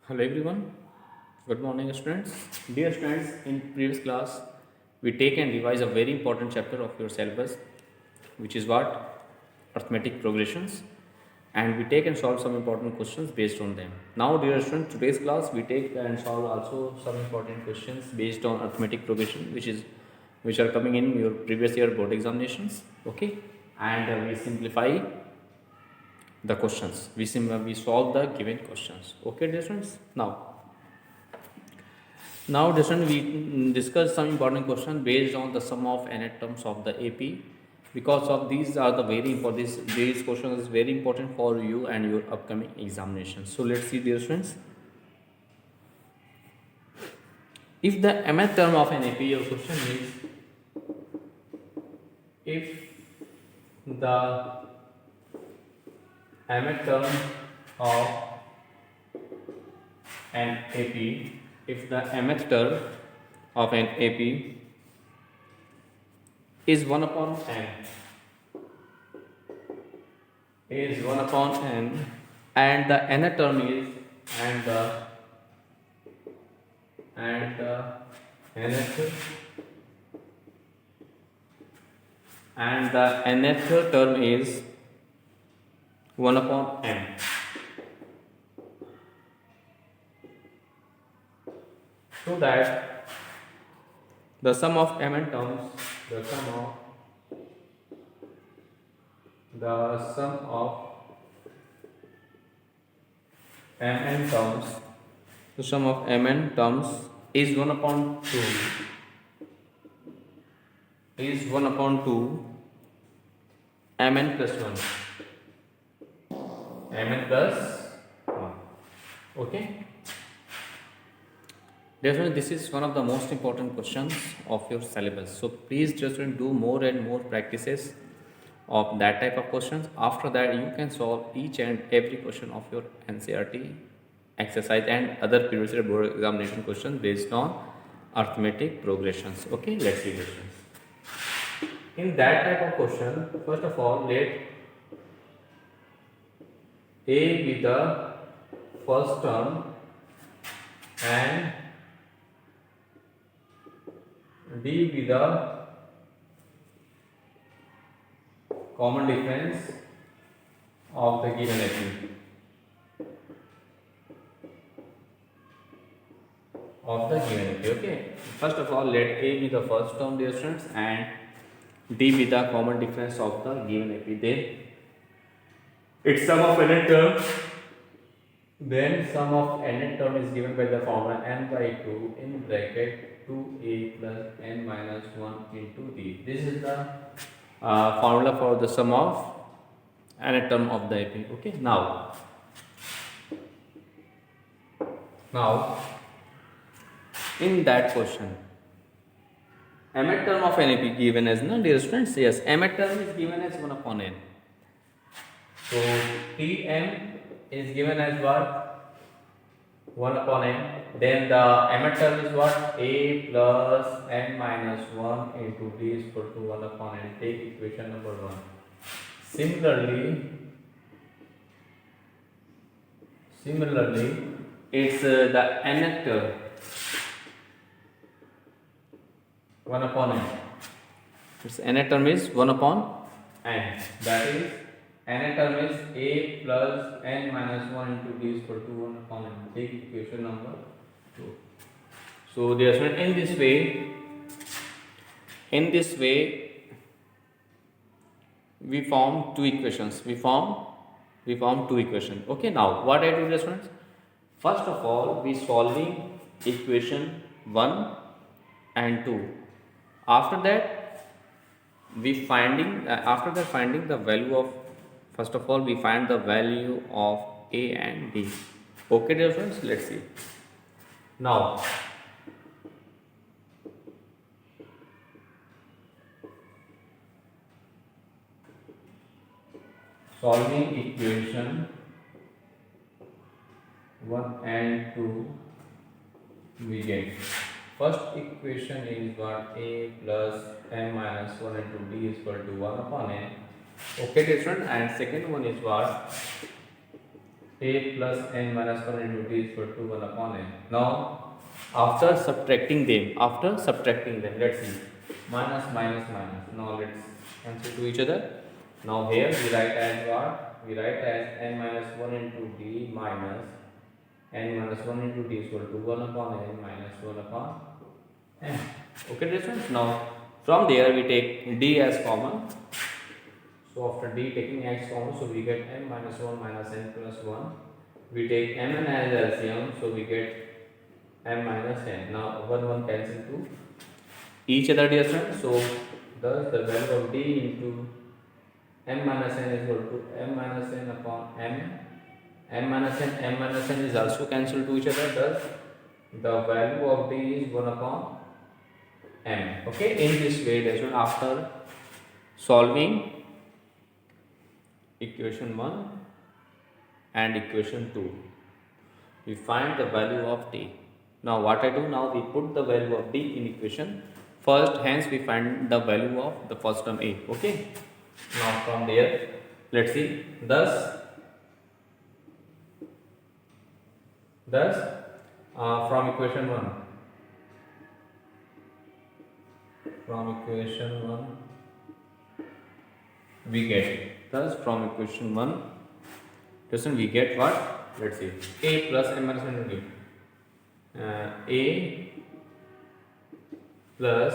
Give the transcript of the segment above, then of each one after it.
Hello everyone. Good morning students. Dear students, in previous class we take and revise a very important chapter of your syllabus, which is what? Arithmetic progressions, and we take and solve some important questions based on them. Now dear students, today's class we take and solve also some important questions based on arithmetic progression, which are coming in your previous year board examinations. Okay, and we simplify the questions. We solve the given questions. Okay dear students. Now, Jason, we discuss some important questions based on the sum of n terms of the AP. Because of these are the very important. These questions is very important for you and your upcoming examinations. So let's see, dear students. If the mth term of an AP, your question is if the mth term of an AP, if the mth term of an AP is 1 upon n, is 1 upon n, and the nth term is and the nth term is 1 upon n. So that the sum of mn terms, the sum of mn terms, the sum of mn terms is 1 upon 2, is 1 upon 2 mn plus 1, mn plus 1. Okay. Definitely, this is one of the most important questions of your syllabus. So please just do more and more practices of that type of questions. After that, you can solve each and every question of your NCERT exercise and other previous year board examination questions based on arithmetic progressions. Okay, let's see questions. In that type of question, first of all, let A be the first term and D be the common difference of the given AP. Okay. First of all, let A be the first term, dear students, and D be the common difference of the given AP. Then its sum of nth term. Then sum of nth term is given by the formula n by 2 in bracket 2a plus n minus 1 into d. This is the formula for the sum of nth term of the AP. Okay. Now in that question, mth term of an AP given as, no dear students, yes, mth term is given as 1 upon n. So Tm is given as what? 1 upon n. Then the mth term is what? A plus n minus 1 into d is equal to 1 upon n. Take equation number 1. Similarly, it's the nth term 1 upon n. Its nth term is 1 upon n. That is, nth term is a plus n minus 1 into d is equal to 1 upon n. Take equation number 2. So therefore, in this way, we form two equations. We form two equations. Okay. Now, what I do, students? First of all, we solving equation 1 and 2. After that, finding the value of, first of all, we find the value of A and D. Okay, dear friends, let's see. Now, solving equation 1 and 2, we get first equation is what? A plus n minus 1 into d is equal to 1 upon n. Okay, dear student. And second one is what? a plus n minus 1 into d is equal to 1 upon n. Now, after subtracting them, let's see, minus minus minus. Now let's cancel to each other. Now here we write as what? We write as n minus 1 into d minus n minus 1 into d is equal to 1 upon n minus 1 upon n. Okay, difference. Now from there we take d as common. So after d taking x common, so we get m minus 1 minus n plus 1. We take mn as LCM, so we get m minus n. Now 1 cancel to each other, dear friends. So thus the value of d into m minus n is equal to m minus n upon m. M minus n is also cancelled to each other. Thus the value of d is 1 upon m. Okay, in this way, dear friends, after solving equation 1 and equation 2, we find the value of d. Now what I do, now we put the value of d in equation first, hence we find the value of the first term a. Okay, now from there let's see, thus from equation 1 we get, thus from equation 1 we get what? Let's see, a plus m minus 1 into d. A plus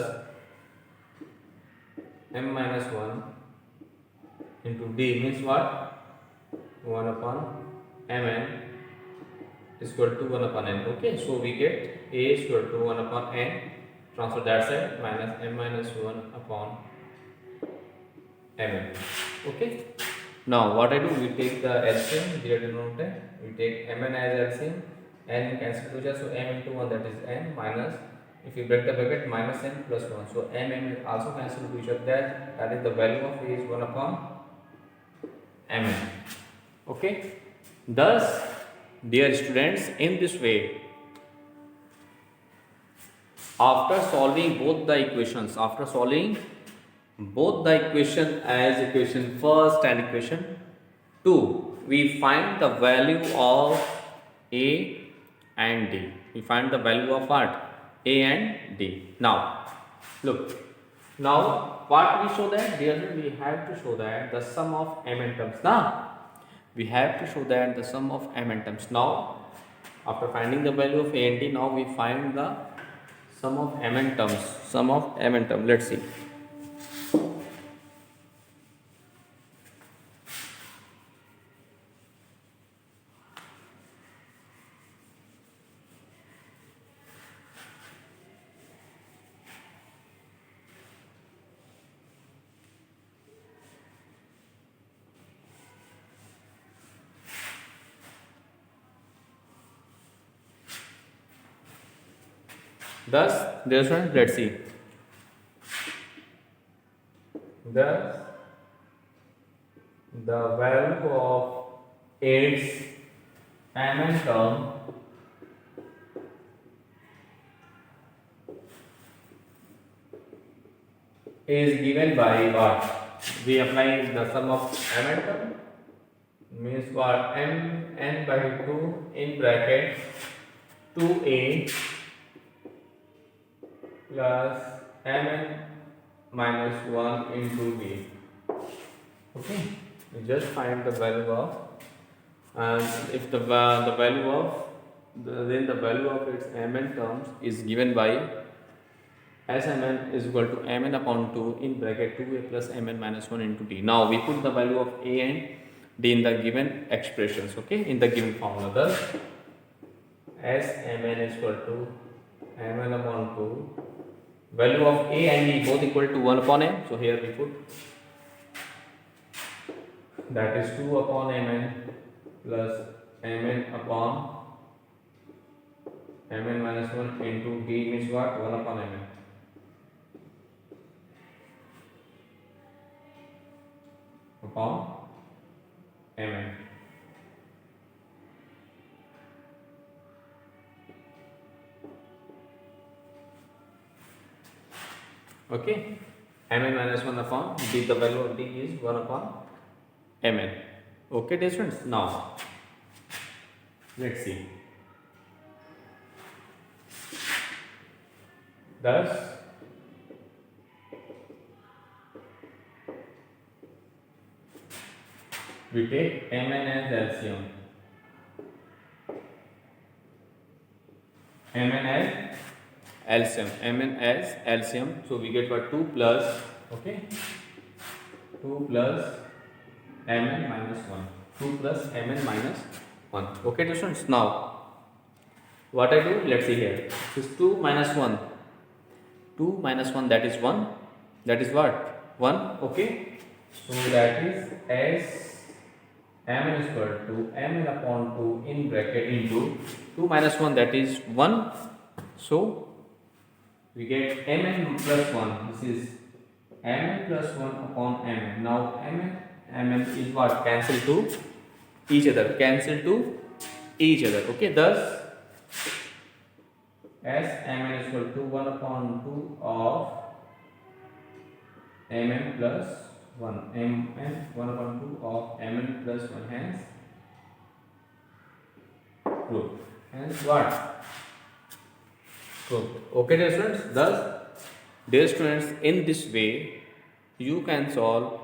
m minus 1 into d means what? 1 upon mn is equal to 1 upon n. Okay, so we get a is equal to 1 upon n, transfer that side, minus m minus 1 upon mn. Okay, now what I do, we take the LCM here denoted, we take mn as LCM, n cancel to each other, so m into 1, that is n, minus, if you break the bracket, minus n plus 1, so m also cancel to each other, that is the value of a is 1 upon mn. Okay, thus dear students, in this way, after solving both the equation as equation first and equation 2, we find the value of a and d. We find the value of what? A and d. Now look, now what we show that, dear, we have to show that the sum of mn terms. Now we have to show that the sum of mn terms. Now after finding the value of a and d, now we find the sum of mn terms. Let's see. Thus, dear students, let's see. Thus, the value of its mn term is given by what? We apply the sum of mn term, means what? mn by 2 in bracket 2a plus mn minus 1 into b. Okay, we just find the value of, and if the value of then the value of its mn terms is given by Smn is equal to mn upon 2 in bracket 2a plus mn minus 1 into d. Now we put the value of a and d in the given expressions. Okay, in the given formula. Thus Smn is equal to mn upon 2, value of a and d both equal to 1 upon m, so here we put that is 2 upon mn plus mn upon mn minus 1 into d means what? 1 upon mn. Upon mn. Okay, mn minus 1 upon d, the value of d is 1 upon mn. Okay, dear students, now Let's see. Thus, we take Mn as LCM. Mn as Mn as LCM. So we get what 2 plus, okay, 2 plus Mn minus 1. 2 plus Mn minus 1. Okay, dear students. Now, what I do? Let's see here. This is 2 minus 1. 2 minus 1, that is 1. That is what? 1. Okay. So that is S Mn is equal to Mn upon 2 in bracket into 2 minus 1, that is 1. So we get Mn plus 1. This is Mn plus 1 upon Mn. Now Mn is what? Cancel to each other. Cancel to each other. Okay. Thus S Mn is equal to 1 upon 2 of Mn plus 1. Mn 1 upon 2 of Mn plus 1. Hence proved. Hence what? Proved. Okay, dear students. Thus, dear students, in this way you can solve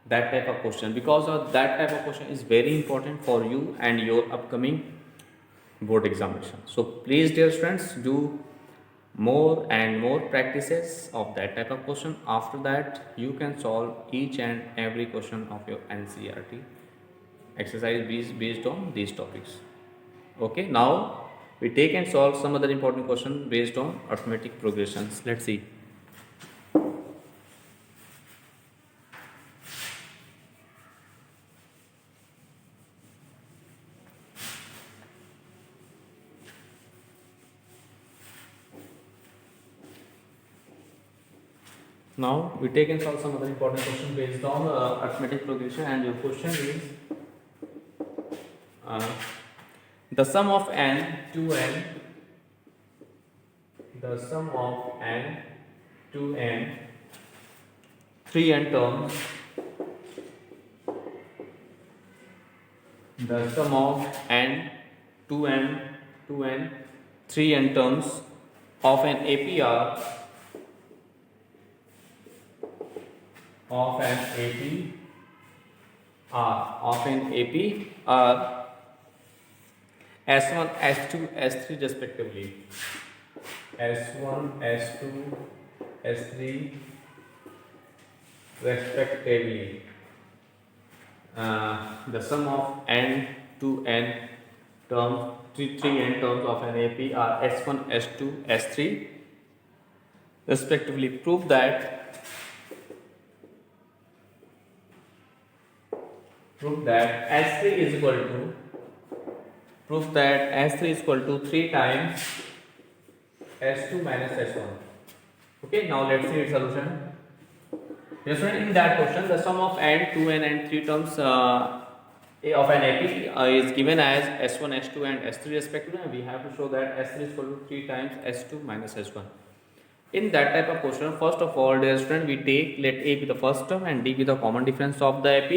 that type of question, because of that type of question is very important for you and your upcoming board examination. So please, dear students, do more and more practices of that type of question. After that you can solve each and every question of your NCERT exercise based on these topics. Okay, now we take and solve some other important question based on arithmetic progressions. Let's see. Now we take and solve some other important question based on arithmetic progression, and your question is the sum of n to n, the sum of n to n 3n terms, the sum of n to n 3n terms of an APR of an APR S1, S2, S3 respectively. S1, S2, S3 respectively. The sum of n to n terms, 3n terms of an APR S1, S2, S3 respectively. Prove that S3 is equal to, prove that S3 is equal to 3 times S2 minus S1. Okay, now let's see its solution. Yes, in that question, the sum of n, 2n and 3 terms of an AP is given as S1, S2 and S3 respectively, and we have to show that S3 is equal to 3 times S2 minus S1. In that type of question, first of all, dear student, we take, let A be the first term and D be the common difference of the AP,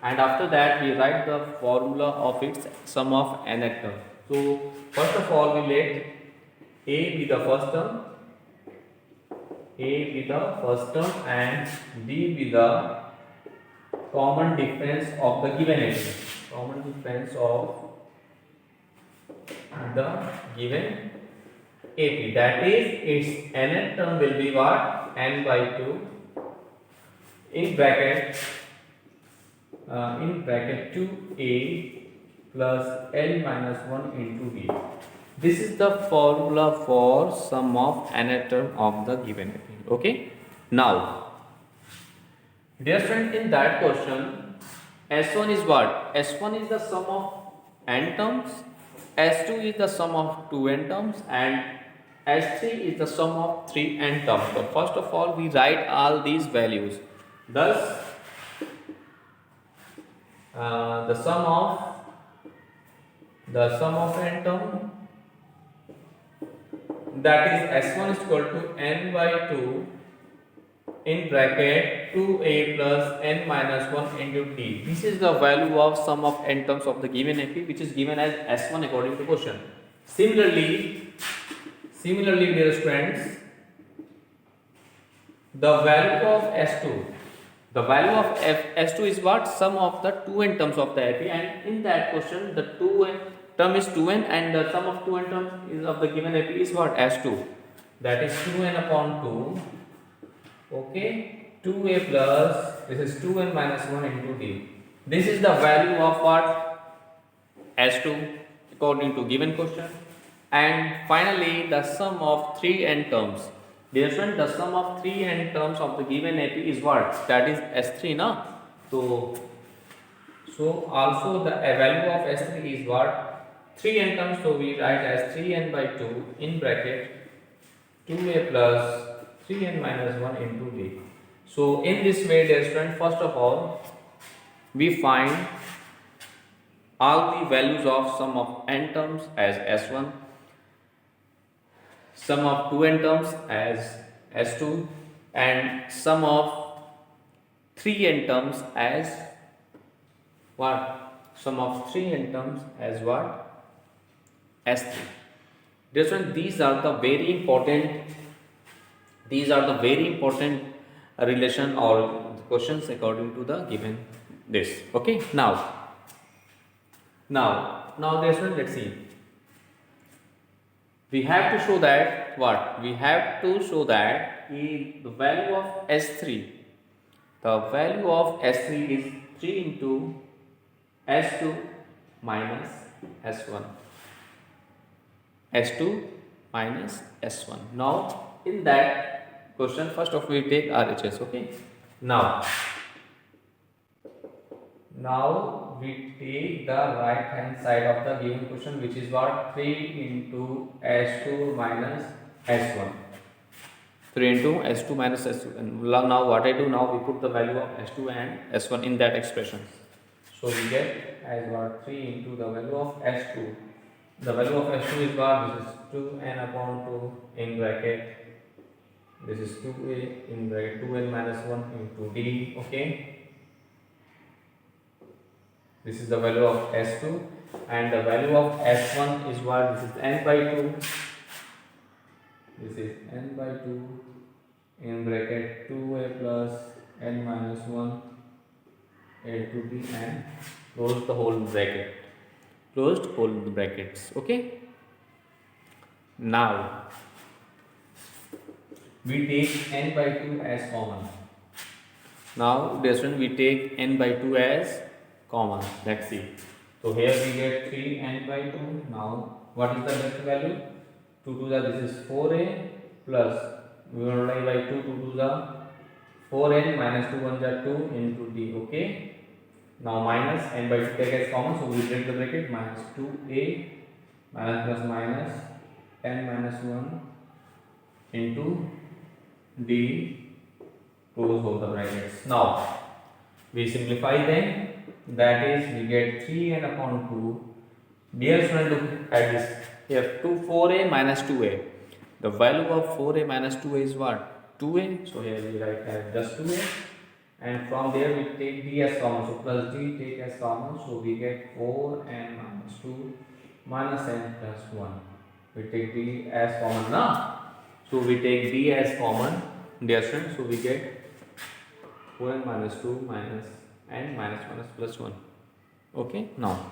and after that we write the formula of its sum of nth term. So first of all, we let A be the first term, and D be the common difference of the given AP. Common difference of the given AP. That is, its nth term will be what? N by 2 in bracket 2A plus L minus 1 into D. This is the formula for sum of nth term of the given AP. Okay. Now, dear friend, in that question, S1 is what? S1 is the sum of n terms, S2 is the sum of 2n terms, and S3 is the sum of 3n terms. So first of all, we write all these values. Thus, the sum of n term, that is S1 is equal to n by 2 in bracket 2a plus n minus 1 into d. This is the value of sum of n terms of the given AP, which is given as S1 according to question. Similarly, dear friends, the value of S2. The value of S2 is what? Sum of the 2n terms of the AP, and in that question the 2n term is 2n and the sum of 2n terms is of the given AP is what? S2. That is 2n upon 2. Okay, 2a plus, this is 2n minus 1 into d. This is the value of what? S2 according to given question. And finally the sum of 3n terms. Dear friend, the sum of 3n terms of the given AP is what? That is S3 na? So also the value of S3 is what? 3n terms, so we write as 3n by 2 in bracket 2a plus 3n minus 1 into d. So in this way, dear friend, first of all we find all the values of sum of n terms as S1, sum of 2n terms as S2, and sum of 3n terms as what? Sum of 3n terms as what? S3. Dear friend, these are the very important relation or questions according to the given this. Okay, now dear friend, let's see. We have to show that what? We have to show that the value of S3, the value of S3 is 3 into S2 minus S1. S2 minus S1. Now in that question, first of all we take RHS. Okay. Now we take the right hand side of the given question, which is what? 3 into S2 minus S1. 3 into S2 minus S2. And now what I do, now we put the value of S2 and S1 in that expression. So we get as what? 3 into the value of S2. The value of S2 is what? This is 2n upon 2 in bracket. This is 2a in bracket 2n minus 1 into d. Okay. This is the value of S2, and the value of S1 is what? This is n by 2. This is n by 2 in bracket 2a plus n minus 1 into d, and close the whole bracket. Closed whole brackets. Okay. Now we take n by 2 as common. Now dear student, we take n by 2 as common. Let's see. So here we get 3n by 2. Now what is the next value? 2 to the, this is 4a plus, we multiply by 2 to the 4n minus 2 1 is 2 into d. Okay. Now minus n by 2 take as common, so we break the bracket, minus 2a minus plus minus n minus 1 into d, close both the brackets. Now we simplify them, that is we get 3n upon 2. Dear friend, look at this. Here 4a minus 2a. The value of 4a minus 2a is what? 2a. So here we write as just 2a. And from there we take d as common. So plus d take as common. So we get 4n minus 2 minus n plus 1. We take d as common now. So we take d as common, dear friend. So we get 4n minus 2 minus n minus plus 1. Okay. Now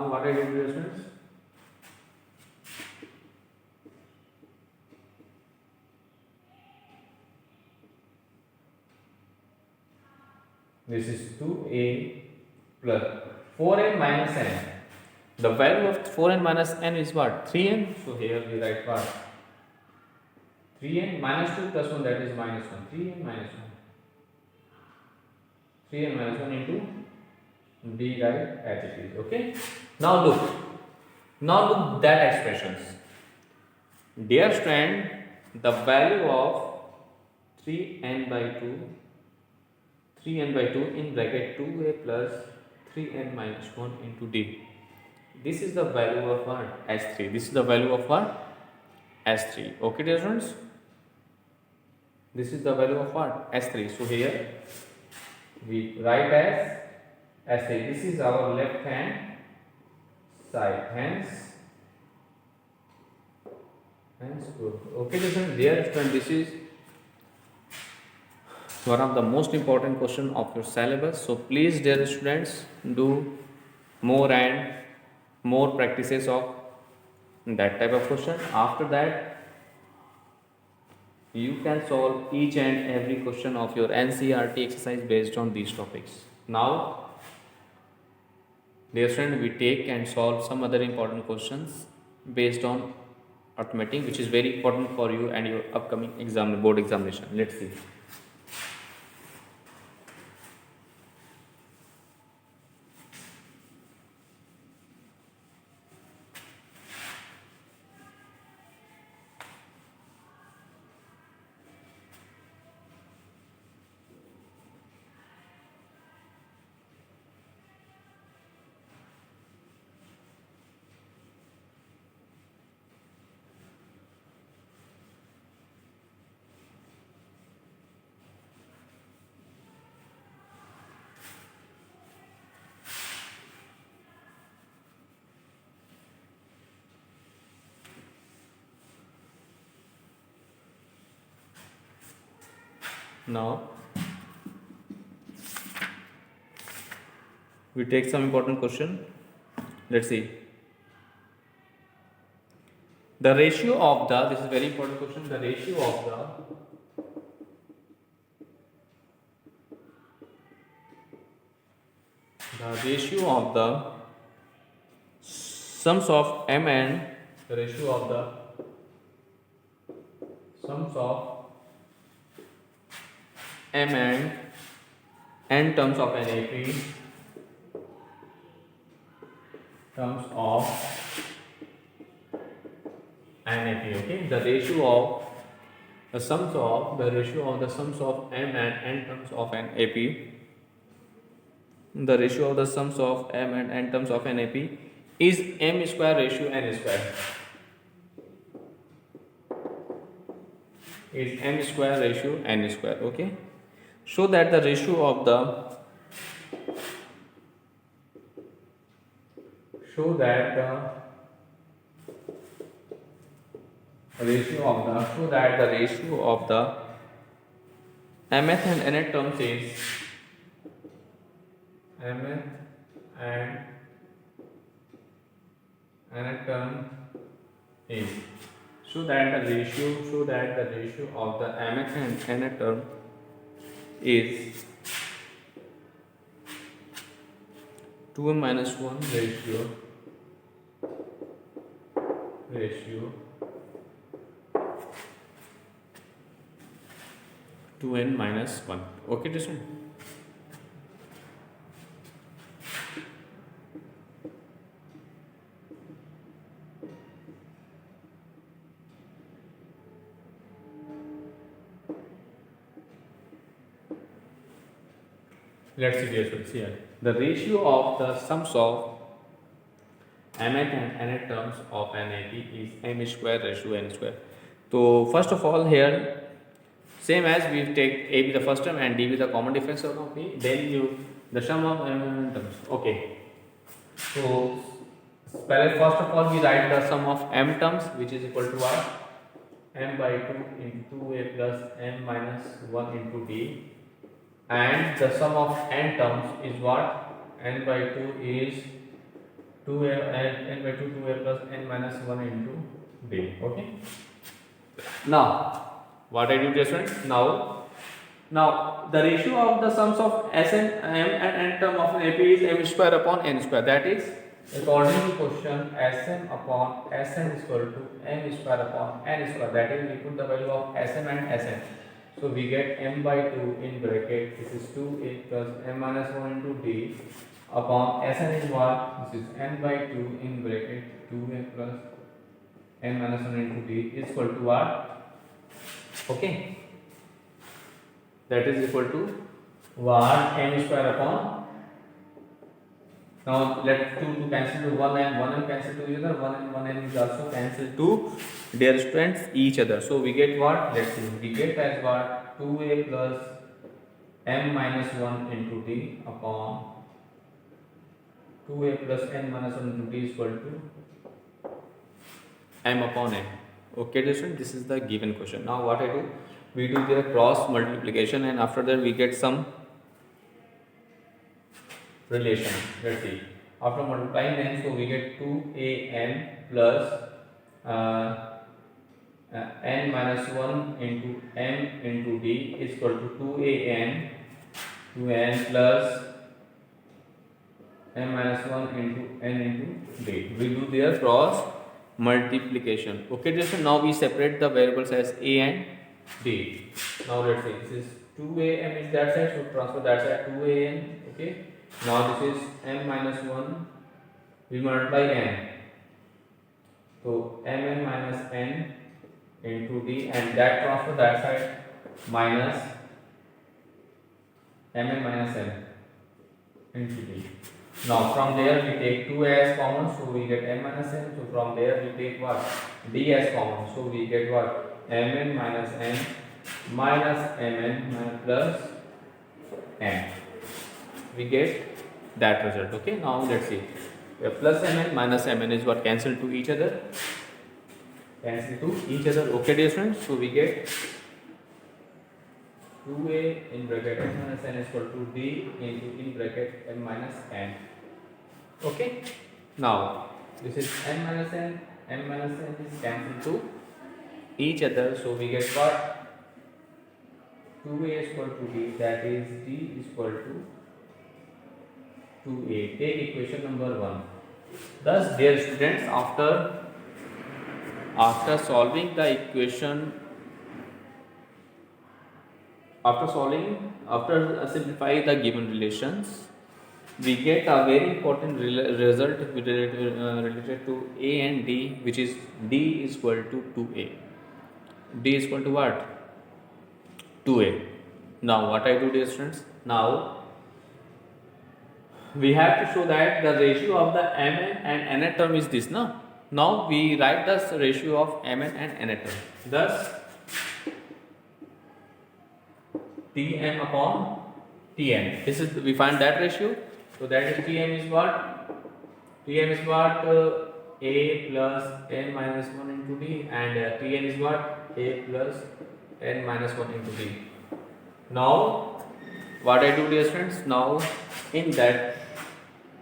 what I do, dear friends? This is 2a plus 4n minus n. The value of 4n minus n is what? 3n. So here we write what? 3n minus 2 plus 1, that is minus 1. 3n minus 1. 3n minus 1 into d, right, as it is. Okay. Now look that expressions. Dear friend, the value of 3n by 2 in bracket 2a plus 3n minus 1 into d. This is the value of what? S3. This is the value of what? S3. Okay, dear friends. This is the value of what? S3. So here we write as S3. This is our left hand side. Hence good. Okay, listen, dear student, this is one of the most important question of your syllabus. So please, dear students, do more and more practices of that type of question. After that, you can solve each and every question of your NCERT exercise based on these topics. Now, dear student, we take and solve some other important questions based on arithmetic, which is very important for you and your upcoming exam, board examination. Let's see. Now, we take some important question. Let's see. The ratio of the, this is very important question, the ratio of the sums of m and the ratio of the sums of m and n terms of an AP, terms of an AP. Okay, the ratio of the sums of m and n terms of an AP, the ratio of the sums of m and n terms of an AP is m square ratio n square, is m square ratio n square. Okay, show that the ratio of the mth and nth terms is show that the ratio of the mth and nth term is 2n minus 1 ratio 2n minus 1. Okay, this one. Let's see this here. The ratio of the sums of mth and nth terms of an AP is m square ratio n square. So first of all here, same as we take AB the first term and DB the common difference of AP, then you the sum of m and n terms. Okay. So first of all we write the sum of m terms, which is equal to what? M by 2 into a plus m minus 1 into d. And the sum of n terms is what? N by 2 is 2a, n by 2 2a plus n minus 1 into d. Okay. Now, what I do, different? Now the ratio of the sums of Sn, m and n term of an AP is m square upon n square. That is, according to question, Sm upon Sn is equal to m square upon n square. That is, we put the value of Sm and Sn. So we get m by 2 in bracket, this is 2a plus m minus 1 into d upon Sn is what? This is n by 2 in bracket 2a plus m minus 1 into d is equal to what? Okay. That is equal to what? M square upon. Now let 2 cancel to 1 and 1 and cancel to each other. 1 and 1 and is also cancel to, dear students, each other. So we get what? Let's see. We get as what? 2a plus m minus 1 into d upon 2a plus n minus 1 into d is equal to m upon n. Okay, students, this is the given question. Now what I do, we do the cross multiplication, and after that we get some relation. Let's see. After multiplying n, so we get 2an plus n minus 1 into m into d is equal to 2an plus m minus 1 into n into d. We do their cross multiplication. Okay, so now we separate the variables as a and d. Now let's see, this is 2am is that side, so transfer that side 2an. Okay, now this is m minus 1, we multiply n, so mn minus n into d, and that transfer that side minus mn minus n into d. Now from there we take 2 as common, so we get m minus n. So from there we take what? D as common, so we get what? mn minus n minus mn plus n. We get that result. Okay, now let's see. Plus mn minus mn is what? Cancel to each other. Cancel to each other. Okay, dear friends. So we get 2a in bracket m minus n is equal to d into in bracket m minus n. Okay. Now this is m minus n. M minus n is cancelled to each other. So we get what? 2a is equal to d. That is d is equal to 2a. Take equation number 1. Thus, dear students, after solving the equation, after simplifying the given relations, we get a very important result related to a and d, which is d is equal to 2a. D is equal to what? 2a. Now what I do, dear students? Now we have to show that the ratio of the mn and nth term is this, no? Now we write the ratio of mn and nth term. Thus Tm upon Tn. This is, we find that ratio. So that is Tm is what? Tm is what? A plus n minus 1 into d, and Tn is what? A plus n minus 1 into d. Now what I do, dear students? Now in that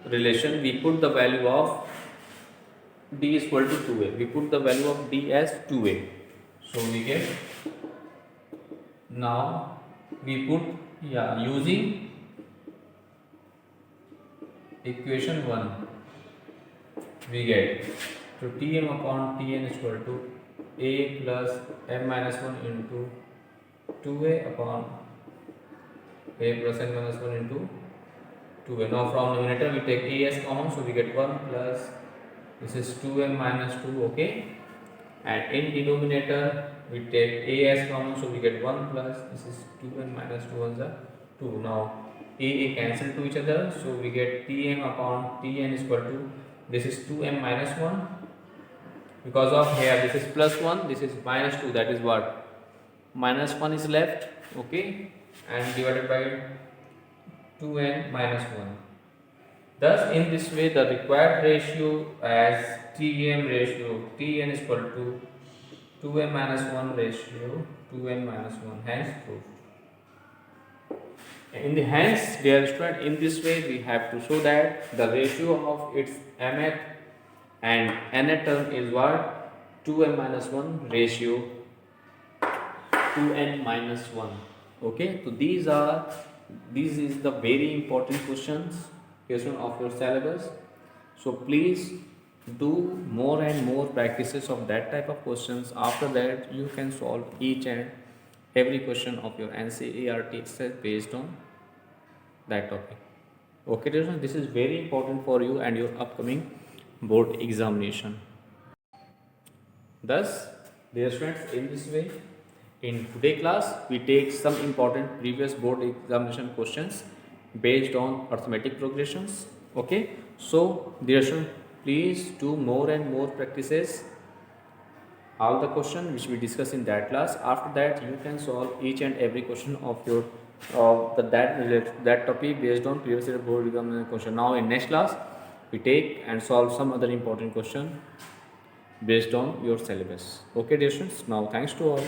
relation we put the value of d is equal to 2a. We put the value of d as 2a. So we get, now we put, using equation 1, we get, so Tm upon Tn is equal to a plus m minus 1 into 2a upon a plus n minus 1 into 2a. Now from numerator we take a as common, so we get 1 plus, this is 2m minus 2, okay, and in denominator we take a as common, so we get 1 plus, this is 2m minus 2 is 2. Now a cancel to each other, so we get Tm upon Tn is equal to, this is 2m minus 1, because of here this is plus 1, this is minus 2, that is what? Minus 1 is left, okay, and divided by 2n minus 1. Thus in this way the required ratio as Tm ratio, Tn is equal to 2m minus 1 ratio 2n minus 1, hence proved. Hence, dear student, in this way we have to show that the ratio of its mth and nth term is what? 2m minus 1 ratio 2n minus 1. Okay, so these is the very important question of your syllabus. So please do more and more practices of that type of questions. After that you can solve each and every question of your NCERT exercise based on that topic. Okay, this is very important for you and your upcoming board examination. Thus, dear students, in this way, in today's class we take some important previous board examination questions based on arithmetic progressions. Okay, so dear students, please do more and more practices all the question which we discuss in that class. After that, you can solve each and every question of your that topic based on previous year board examination question. Now in next class, we take and solve some other important question based on your syllabus. Okay, dear students. Now thanks to all.